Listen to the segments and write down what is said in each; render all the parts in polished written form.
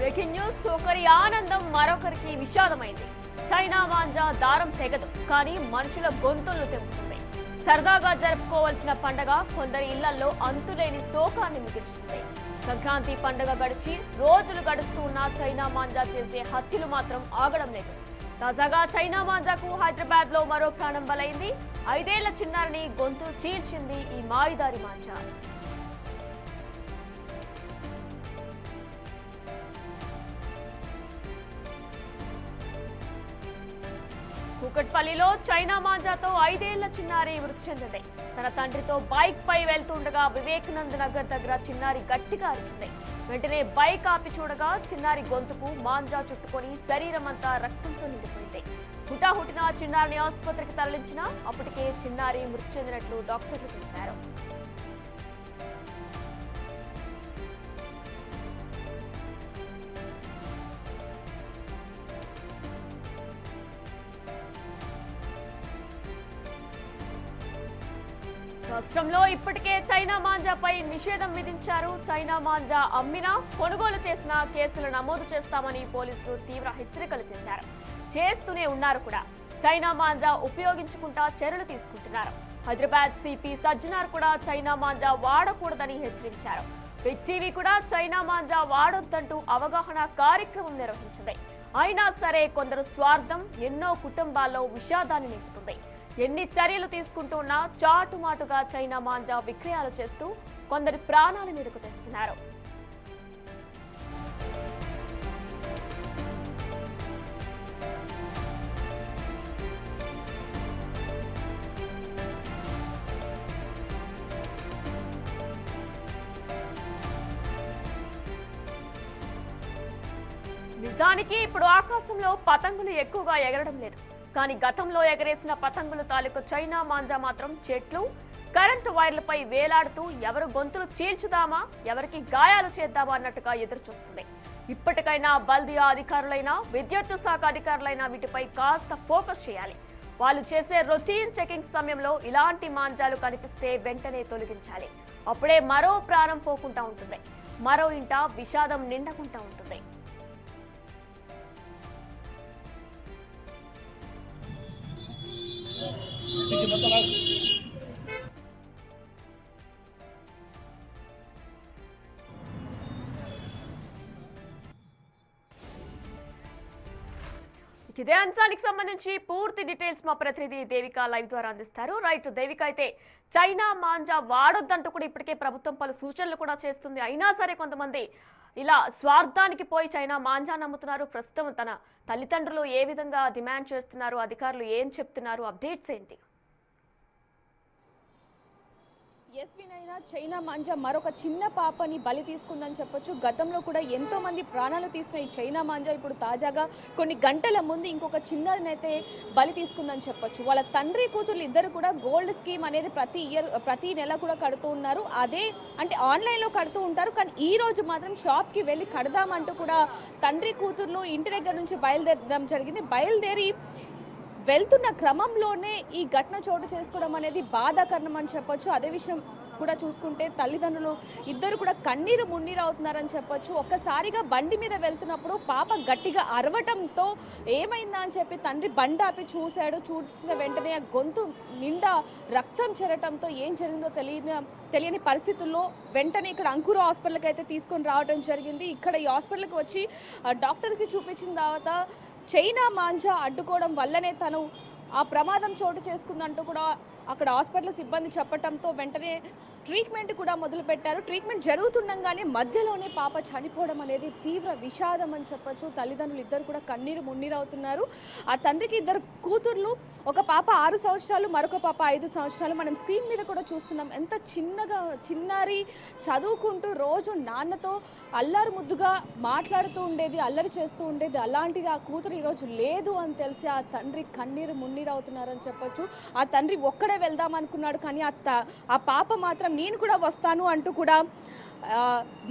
Breaking news. ఒకరి ఆనందం మరొకరికి విషాదమైంది. చైనా మాంజా దారం తెగదు, కానీ మనుషుల గొంతులను తెంపుతుంది. సరదాగా జరుపుకోవాల్సిన పండగ కొందరి ఇళ్లలో అంతులేని శోకాన్ని మిగిల్చుతుంది. సంక్రాంతి పండుగ గడిచి రోజులు గడుస్తూ ఉన్న చైనా మాంజా చేసే హత్యలు మాత్రం ఆగడం లేదు. తాజాగా చైనా మాంజాకు హైదరాబాద్ లో మరో ప్రాణం బలైంది. 5 ఏళ్ల చిన్నారిని గొంతు చీల్చింది ఈ మాయిదారి మాంజా. కూకట్పల్లిలో చైనా మాంజాతో 5 ఏళ్ల చిన్నారి మృతి చెందింది. తన తండ్రితో బైక్ పై వెళ్తుండగా వివేకానంద నగర్ దగ్గర చిన్నారి గట్టిగా అరిచింది. వెంటనే బైక్ ఆపి చూడగా చిన్నారి గొంతుకు మాంజా చుట్టుకొని శరీరం అంతా రక్తంతో నిండిపోయింది. హుటాహుటిన చిన్నారిని ఆసుపత్రికి తరలించినా అప్పటికే చిన్నారి మృతి చెందినట్లు డాక్టర్లు తెలిపారు. రాష్ట్రంలో ఇప్పటికే చైనా మాంజాపై నిషేధం విధించారు. చైనా మాంజా అమ్మినా, కొనుగోలు చేసిన కేసులు నమోదు చేస్తామని పోలీసులు తీవ్ర హెచ్చరికలు చేశారు. చేస్తూనే ఉన్నారు కూడా. చైనా మాంజా ఉపయోగించుకుంటా చర్యలు తీసుకుంటున్నారు. హైదరాబాద్ సిపి సజ్జనార్ కూడా చైనా మాంజా వాడకూడదని హెచ్చరించారు. బిగ్ టీవీ కూడా చైనా మాంజా వాడొద్దంటూ అవగాహన కార్యక్రమం నిర్వహించింది. అయినా సరే కొందరు స్వార్థం ఎన్నో కుటుంబాల్లో విషాదాన్ని నింపుతుంది. ఎన్ని చర్యలు తీసుకుంటున్నా చాటుమాటుగా చైనా మాంజా విక్రయాలు చేస్తూ కొందరి ప్రాణాల మీదకు తెస్తున్నారు. నిజానికి ఇప్పుడు ఆకాశంలో పతంగులు ఎక్కువగా ఎగరడం లేదు. కానీ గతంలో ఎగరేసిన పతంగుల తాలూకు చైనా మాంజా మాత్రం చెట్లు, కరెంటు వైర్లపై వేలాడుతూ ఎవరు గొంతులు చీల్చుదామా, ఎవరికి గాయాలు చేద్దామా అన్నట్టుగా ఎదురు చూస్తుంది. ఇప్పటికైనా బల్దియా అధికారులైనా, విద్యుత్ శాఖ అధికారులైనా వీటిపై కాస్త ఫోకస్ చేయాలి. వాళ్ళు చేసే రొటీన్ చెకింగ్ సమయంలో ఇలాంటి మాంజాలు కనిపిస్తే వెంటనే తొలగించాలి. అప్పుడే మరో ప్రాణం పోకుండా ఉంటుంది, మరో ఇంట విషాదం నిండకుండా ఉంటుంది. ఇదే అంశానికి సంబంధించి పూర్తి డీటెయిల్స్ మా ప్రతినిధి దేవిక లైవ్ ద్వారా అందిస్తారు. రైట్ దేవిక, అయితే చైనా మాంజా వాడొద్దంటూ కూడా ఇప్పటికే ప్రభుత్వం పలు సూచనలు కూడా చేస్తుంది. అయినా సరే కొంతమంది ఇలా స్వార్థానికి పోయి చైనా మాంజా నమ్ముతున్నారు. ప్రస్తుతం తన తల్లిదండ్రులు ఏ విధంగా డిమాండ్ చేస్తున్నారు, అధికారులు ఏం చెప్తున్నారు, అప్డేట్స్ ఏంటి? ఎస్వినైనా చైనా మాంజా మరొక చిన్న పాపని బలి తీసుకుందని చెప్పొచ్చు. గతంలో కూడా ఎంతో మంది ప్రాణాలు తీసిన ఈ చైనా మాంజా ఇప్పుడు తాజాగా కొన్ని గంటల ముందు ఇంకొక చిన్ననైతే బలి తీసుకుందని చెప్పొచ్చు. వాళ్ళ తండ్రి కూతుర్లు ఇద్దరు కూడా గోల్డ్ స్కీమ్ అనేది ప్రతి నెల కూడా కడుతూ ఉన్నారు. అదే అంటే ఆన్లైన్లో కడుతూ ఉంటారు. కానీ ఈ రోజు మాత్రం షాప్కి వెళ్ళి కడదామంటూ కూడా తండ్రి కూతుర్లు ఇంటి దగ్గర నుంచి బయలుదేరడం జరిగింది. బయలుదేరి వెళ్తున్న క్రమంలోనే ఈ ఘటన చోటు చేసుకోవడం అనేది బాధాకరణం అని చెప్పొచ్చు. అదే విషయం కూడా చూసుకుంటే తల్లిదండ్రులు ఇద్దరు కూడా కన్నీరు మున్నీరు అవుతున్నారని చెప్పొచ్చు. ఒక్కసారిగా బండి మీద వెళ్తున్నప్పుడు పాప గట్టిగా అరవటంతో ఏమైందా అని చెప్పి తండ్రి బండి ఆపి చూశాడు. చూసిన వెంటనే ఆ గొంతు నిండా రక్తం చెరటంతో ఏం జరిగిందో తెలియని పరిస్థితుల్లో వెంటనే ఇక్కడ అంకుర హాస్పిటల్కి అయితే తీసుకొని రావడం జరిగింది. ఇక్కడ ఈ హాస్పిటల్కి వచ్చి డాక్టర్కి చూపించిన తర్వాత చైనా మాంజా అడ్డుకోవడం వల్లనే తను ఆ ప్రమాదం చోటు చేసుకుందంటూ కూడా అక్కడ హాస్పిటల్ సిబ్బంది చెప్పడంతో వెంటనే ట్రీట్మెంట్ కూడా మొదలుపెట్టారు. ట్రీట్మెంట్ జరుగుతుండగానే మధ్యలోనే పాప చనిపోవడం అనేది తీవ్ర విషాదం అని చెప్పొచ్చు. తల్లిదండ్రులు ఇద్దరు కూడా కన్నీరు మున్నీరు అవుతున్నారు. ఆ తండ్రికి ఇద్దరు కూతుర్లు, ఒక పాప 6 సంవత్సరాలు, మరొక పాప 5 సంవత్సరాలు. మనం స్క్రీన్ మీద కూడా చూస్తున్నాం. ఎంత చిన్నారి చదువుకుంటూ రోజు నాన్నతో అల్లరి ముద్దుగా మాట్లాడుతూ ఉండేది, అల్లరి చేస్తూ ఉండేది. అలాంటిది ఆ కూతురు ఈరోజు లేదు అని తెలిసి ఆ తండ్రి కన్నీరు మున్నీరు అవుతున్నారని చెప్పొచ్చు. ఆ తండ్రి ఒక్కడే వెళ్దాం అనుకున్నాడు, కానీ ఆ పాప మాత్రం నేను కూడా వస్తాను అంటూ కూడా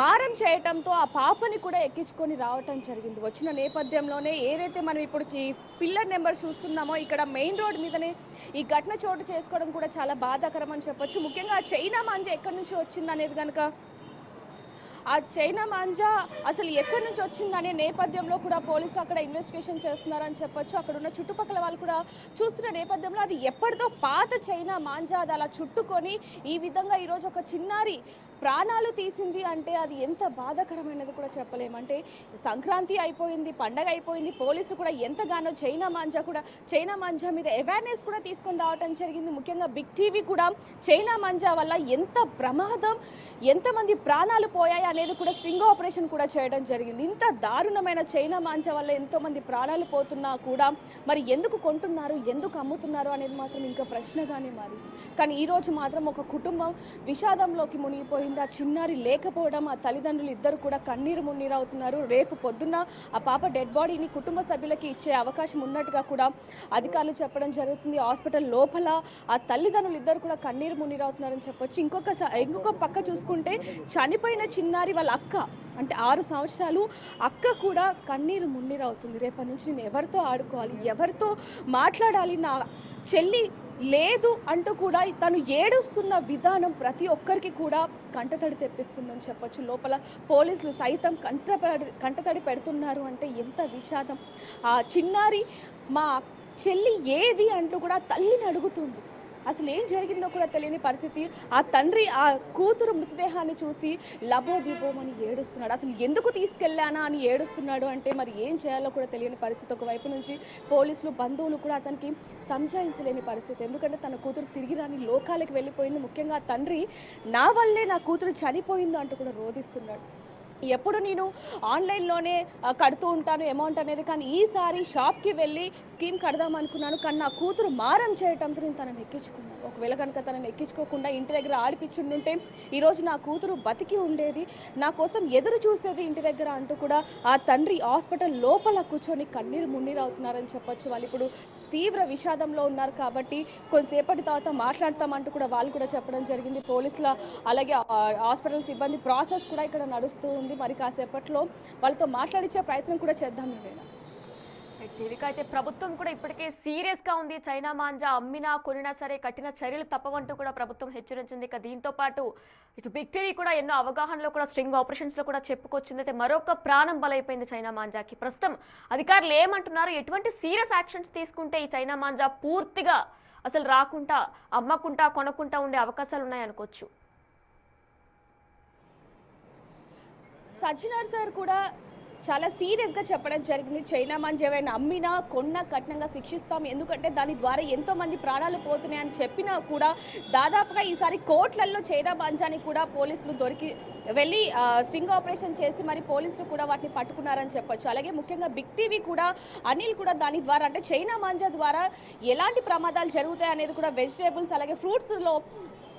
మారం చేయటంతో ఆ పాపని కూడా ఎక్కించుకొని రావటం జరిగింది. వచ్చిన నేపథ్యంలోనే ఏదైతే మనం ఇప్పుడు ఈ పిల్లర్ నెంబర్ చూస్తున్నామో ఇక్కడ మెయిన్ రోడ్ మీదనే ఈ ఘటన చోటు చేసుకోవడం కూడా చాలా బాధాకరం అని చెప్పొచ్చు. ముఖ్యంగా చైనా మాంజా ఎక్కడి నుంచి వచ్చింది అనేది కనుక ఆ చైనా మాంజా అసలు ఎక్కడి నుంచి వచ్చిందనే నేపథ్యంలో కూడా పోలీసులు అక్కడ ఇన్వెస్టిగేషన్ చేస్తున్నారని చెప్పొచ్చు. అక్కడ ఉన్న చుట్టుపక్కల వాళ్ళు కూడా చూస్తున్న నేపథ్యంలో అది ఎప్పటిదో పాత చైనా మాంజా అది అలా చుట్టుకొని ఈ విధంగా ఈరోజు ఒక చిన్నారి ప్రాణాలు తీసింది అంటే అది ఎంత బాధాకరమైనది కూడా చెప్పలేమంటే సంక్రాంతి అయిపోయింది, పండగ అయిపోయింది, పోలీసులు కూడా ఎంతగానో చైనా మాంజా మీద అవేర్నెస్ కూడా తీసుకొని రావడం జరిగింది. ముఖ్యంగా బిగ్ టీవీ కూడా చైనా మాంజా వల్ల ఎంత ప్రమాదం, ఎంతమంది ప్రాణాలు పోయాయి అనేది కూడా స్ట్రింగ్ ఆపరేషన్ కూడా చేయడం జరిగింది. ఇంత దారుణమైన చైనా మాంజా వల్ల ఎంతోమంది ప్రాణాలు పోతున్నా కూడా మరి ఎందుకు కొంటున్నారు, ఎందుకు అమ్ముతున్నారు అనేది మాత్రం ఇంకా ప్రశ్నగానే మారింది. కానీ ఈరోజు మాత్రం ఒక కుటుంబం విషాదంలోకి మునిగిపోయింది. ఆ చిన్నారి లేకపోవడం, ఆ తల్లిదండ్రులు ఇద్దరు కూడా కన్నీరు మున్నీరు అవుతున్నారు. రేపు పొద్దున్న ఆ పాప డెడ్ బాడీని కుటుంబ సభ్యులకి ఇచ్చే అవకాశం ఉన్నట్టుగా కూడా అధికారులు చెప్పడం జరుగుతుంది. హాస్పిటల్ లోపల ఆ తల్లిదండ్రులు ఇద్దరు కూడా కన్నీరు మున్నీరు అవుతున్నారని చెప్పొచ్చు. ఇంకొక పక్క చూసుకుంటే చనిపోయిన చిన్నారి వాళ్ళ అక్క అంటే 6 సంవత్సరాలు అక్క కూడా కన్నీరు మున్నీరు అవుతుంది. రేపటి నుంచి నేను ఎవరితో ఆడుకోవాలి, ఎవరితో మాట్లాడాలి, నా చెల్లి లేదు అంటూ కూడా తను ఏడుస్తున్న విధానం ప్రతి ఒక్కరికి కూడా కంటతడి తెప్పిస్తుందని చెప్పొచ్చు. లోపల పోలీసులు సైతం కంటతడి పెడుతున్నారు అంటే ఎంత విషాదం. ఆ చిన్నారి మా చెల్లి ఏది అంటూ కూడా తల్లిని అడుగుతుంది. అసలు ఏం జరిగిందో కూడా తెలియని పరిస్థితి. ఆ తండ్రి ఆ కూతురు మృతదేహాన్ని చూసి లబోదీపోమని ఏడుస్తున్నాడు. అసలు ఎందుకు తీసుకెళ్ళానా అని ఏడుస్తున్నాడు అంటే మరి ఏం చేయాలో కూడా తెలియని పరిస్థితి. ఒకవైపు నుంచి పోలీసులు, బంధువులు కూడా అతనికి సంజాయించలేని పరిస్థితి. ఎందుకంటే తన కూతురు తిరిగి రాని లోకాలకు వెళ్ళిపోయింది. ముఖ్యంగా తండ్రి నా వల్లే నా కూతురు చనిపోయిందో అంటూ కూడా రోధిస్తున్నాడు. ఎప్పుడు నేను ఆన్లైన్లోనే కడుతూ ఉంటాను అమౌంట్ అనేది, కానీ ఈసారి షాప్కి వెళ్ళి స్కీమ్ కడదాం అనుకున్నాను, కానీ నా కూతురు మారం చేయటంతో నేను తనని ఎక్కించుకున్నాను. ఒకవేళ కనుక తనని ఎక్కించుకోకుండా ఇంటి దగ్గర ఆడిపించుంటే ఈరోజు నా కూతురు బతికి ఉండేది, నా కోసం ఎదురు చూసేది ఇంటి దగ్గర అంటూ కూడా ఆ తండ్రి హాస్పిటల్ లోపల కూర్చొని కన్నీరు మున్నీరు అవుతున్నారని చెప్పొచ్చు. వాళ్ళు ఇప్పుడు తీవ్ర విషాదంలో ఉన్నారు కాబట్టి కొద్దిసేపటి తర్వాత మాట్లాడతామంటూ కూడా వాళ్ళు కూడా చెప్పడం జరిగింది. పోలీసుల అలాగే హాస్పిటల్ సిబ్బంది ప్రాసెస్ కూడా ఇక్కడ నడుస్తూ ఉంది. మరి కాసేపట్లో వాళ్ళతో మాట్లాడించే ప్రయత్నం కూడా చేద్దాం. దేవిక, అయితే ప్రభుత్వం కూడా ఇప్పటికే సీరియస్ గా ఉంది. చైనా మాంజా అమ్మినా కొనినా సరే కఠిన చర్యలు తప్పవంటూ కూడా ప్రభుత్వం హెచ్చరించింది. ఇక దీంతో పాటు ఇటు బిగ్ టీవీ కూడా ఎన్నో అవగాహనలో కూడా స్ట్రింగ్ ఆపరేషన్స్ లో కూడా చెప్పుకొచ్చింది. అయితే మరొక ప్రాణం బలైపోయింది చైనా మాంజాకి. ప్రస్తుతం అధికారులు ఏమంటున్నారు, ఎటువంటి సీరియస్ యాక్షన్స్ తీసుకుంటే ఈ చైనా మాంజా పూర్తిగా అసలు రాకుండా, అమ్మకుండా, కొనకుండా ఉండే అవకాశాలు ఉన్నాయనుకోవచ్చు? సజ్జనార్ సార్ కూడా చాలా సీరియస్గా చెప్పడం జరిగింది. చైనా మాంజా ఏవైనా అమ్మినా కొన్నా కఠినంగా శిక్షిస్తాం, ఎందుకంటే దాని ద్వారా ఎంతోమంది ప్రాణాలు పోతున్నాయని చెప్పినా కూడా దాదాపుగా ఈసారి కోట్లల్లో చైనా మాంజాని కూడా పోలీసులు వెళ్ళి స్ట్రింగ్ ఆపరేషన్ చేసి మరి పోలీసులు కూడా వాటిని పట్టుకున్నారని చెప్పొచ్చు. అలాగే ముఖ్యంగా బిగ్ టీవీ కూడా అనిల్ కూడా దాని ద్వారా అంటే చైనా మాంజా ద్వారా ఎలాంటి ప్రమాదాలు జరుగుతాయి అనేది కూడా వెజిటేబుల్స్ అలాగే ఫ్రూట్స్లో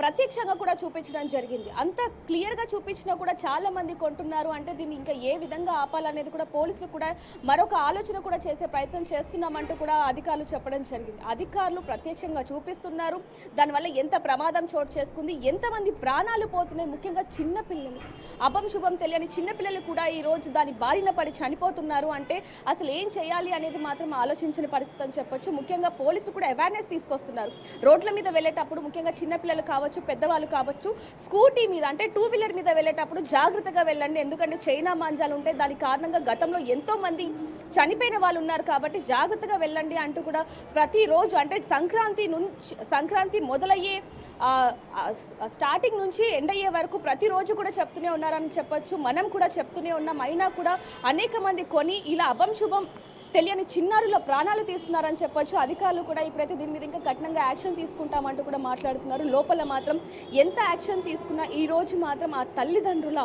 ప్రత్యక్షంగా కూడా చూపించడం జరిగింది. అంత క్లియర్గా చూపించినా కూడా చాలా మంది కొంటున్నారు అంటే దీన్ని ఇంకా ఏ విధంగా ఆపాలనేది కూడా పోలీసులు కూడా మరొక ఆలోచన కూడా చేసే ప్రయత్నం చేస్తున్నామంటూ కూడా అధికారులు చెప్పడం జరిగింది. అధికారులు ప్రత్యక్షంగా చూపిస్తున్నారు, దానివల్ల ఎంత ప్రమాదం చోటు చేసుకుంది, ఎంతమంది ప్రాణాలు పోతున్నాయి, ముఖ్యంగా చిన్నపిల్లలు, అభం శుభం తెలియని చిన్నపిల్లలు కూడా ఈరోజు దాని బారిన పడి చనిపోతున్నారు అంటే అసలు ఏం చేయాలి అనేది మాత్రం ఆలోచించిన పరిస్థితి అని చెప్పొచ్చు. ముఖ్యంగా పోలీసులు కూడా అవేర్నెస్ తీసుకొస్తున్నారు. రోడ్ల మీద వెళ్ళేటప్పుడు ముఖ్యంగా చిన్నపిల్లలు కావచ్చు, పెద్దవాళ్ళు కావచ్చు, స్కూటీ మీద అంటే 2 వీలర్ మీద వెళ్ళేటప్పుడు జాగ్రత్తగా వెళ్ళండి. ఎందుకంటే చైనా మాంజాలు ఉంటే దాని కారణంగా గతంలో ఎంతో మంది చనిపోయిన వాళ్ళు ఉన్నారు కాబట్టి జాగ్రత్తగా వెళ్ళండి అంటూ కూడా ప్రతిరోజు అంటే సంక్రాంతి మొదలయ్యే స్టార్టింగ్ నుంచి ఎండ్ అయ్యే వరకు ప్రతిరోజు కూడా చెప్తూనే ఉన్నారని చెప్పొచ్చు. మనం కూడా చెప్తూనే ఉన్నాం. అయినా కూడా అనేక మంది కొని ఇలా అభం శుభం తెలియని చిన్నారుల ప్రాణాలు తీస్తున్నారని చెప్పొచ్చు. అధికారులు కూడా ఇప్పుడైతే దీని మీద ఇంకా కఠినంగా యాక్షన్ తీసుకుంటామంటూ కూడా మాట్లాడుతున్నారు. లోపల మాత్రం ఎంత యాక్షన్ తీసుకున్నా ఈ రోజు మాత్రం ఆ తల్లిదండ్రుల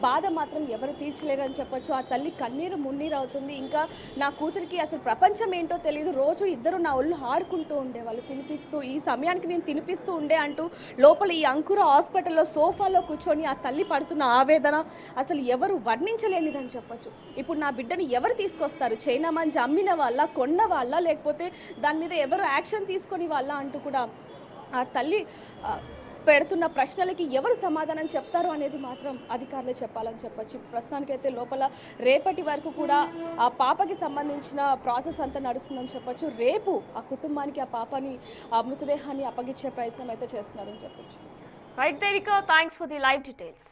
బాధ మాత్రం ఎవరు తీర్చలేరని చెప్పొచ్చు. ఆ తల్లి కన్నీరు మున్నీరు అవుతుంది. ఇంకా నా కూతురికి అసలు ప్రపంచం ఏంటో తెలియదు, రోజు ఇద్దరు నా ఒళ్ళు ఆడుకుంటూ ఉండేవాళ్ళు, తినిపిస్తూ ఈ సమయానికి నేను తినిపిస్తూ ఉండే అంటూ లోపల ఈ అంకుర హాస్పిటల్లో సోఫాలో కూర్చొని ఆ తల్లి పడుతున్న ఆవేదన అసలు ఎవరు వర్ణించలేనిదని చెప్పొచ్చు. ఇప్పుడు నా బిడ్డని ఎవరు తీసుకొస్తారు, చైనా మాంజా అమ్మిన వాళ్ళ, కొన్న వాళ్ళ, లేకపోతే దాని మీద ఎవరు యాక్షన్ తీసుకొని వాళ్ళ అంటూ కూడా ఆ తల్లి పెడుతున్న ప్రశ్నలకి ఎవరు సమాధానం చెప్తారు అనేది మాత్రం అధికారులే చెప్పాలని చెప్పొచ్చు. ప్రస్తుతానికైతే లోపల రేపటి వరకు కూడా ఆ పాపకి సంబంధించిన ప్రాసెస్ అంతా నడుస్తుందని చెప్పొచ్చు. రేపు ఆ కుటుంబానికి ఆ పాపని ఆ మృతదేహాన్ని అప్పగించే ప్రయత్నం అయితే చేస్తున్నారని చెప్పొచ్చు. Right Devika, thanks for the live details.